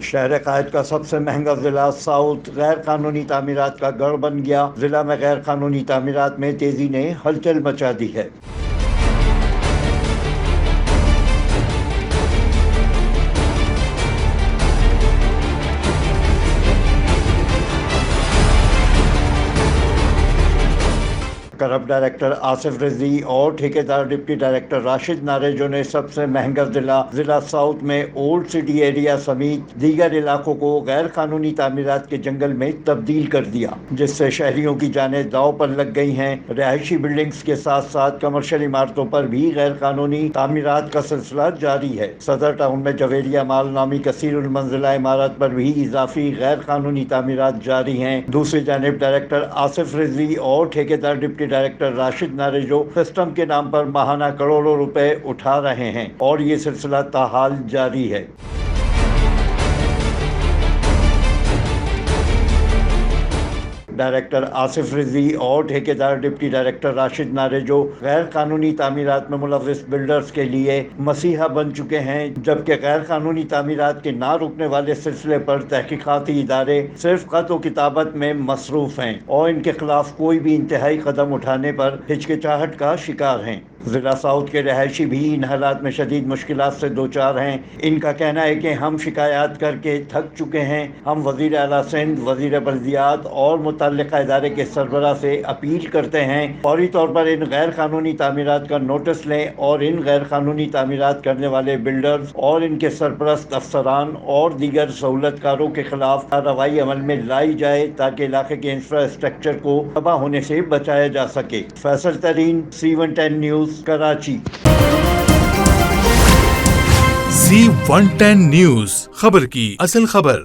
شہر قائد کا سب سے مہنگا ضلع ساؤتھ غیر قانونی تعمیرات کا گڑھ بن گیا۔ ضلع میں غیر قانونی تعمیرات میں تیزی نے ہلچل مچا دی ہے۔ کرب ڈائریکٹر آصف رضوی اور ٹھیکیدار ڈپٹی ڈائریکٹر راشد ناریجو نے سب سے مہنگا ضلع ساؤتھ میں اولڈ سٹی ایریا سمیت دیگر علاقوں کو غیر قانونی تعمیرات کے جنگل میں تبدیل کر دیا، جس سے شہریوں کی جانیں داؤ پر لگ گئی ہیں۔ رہائشی بلڈنگز کے ساتھ ساتھ کمرشل عمارتوں پر بھی غیر قانونی تعمیرات کا سلسلہ جاری ہے۔ صدر ٹاؤن میں جویریہ مال نامی کثیر المنزلہ عمارت پر بھی اضافی غیر قانونی تعمیرات جاری ہیں۔ دوسری جانب ڈائریکٹر آصف رضوی اور ٹھیکیدار ڈپٹی ڈائریکٹر راشد ناریجو سسٹم کے نام پر ماہانہ کروڑوں روپے اٹھا رہے ہیں اور یہ سلسلہ تاحال جاری ہے۔ ڈائریکٹر آصف رضوی اور ٹھیکیدار ڈپٹی ڈائریکٹر راشد ناریجو غیر قانونی تعمیرات میں ملوث بلڈرز کے لیے مسیحا بن چکے ہیں، جبکہ غیر قانونی تعمیرات کے نہ رکنے والے سلسلے پر تحقیقاتی ادارے صرف خط و کتابت میں مصروف ہیں اور ان کے خلاف کوئی بھی انتہائی قدم اٹھانے پر ہچکچاہٹ کا شکار ہیں۔ ضلع ساؤتھ کے رہائشی بھی ان حالات میں شدید مشکلات سے دوچار ہیں۔ ان کا کہنا ہے کہ ہم شکایات کر کے تھک چکے ہیں۔ ہم وزیر اعلیٰ سندھ، وزیر بلدیات اور متعلقہ ادارے کے سربراہ سے اپیل کرتے ہیں فوری طور پر ان غیر قانونی تعمیرات کا نوٹس لیں اور ان غیر قانونی تعمیرات کرنے والے بلڈرز اور ان کے سرپرست افسران اور دیگر سہولت کاروں کے خلاف کارروائی عمل میں لائی جائے تاکہ علاقے کے انفراسٹرکچر کو تباہ ہونے سے بچایا جا سکے۔ فیصل ترین، C110 news, Karachi. C110 news, خبر کی اصل خبر۔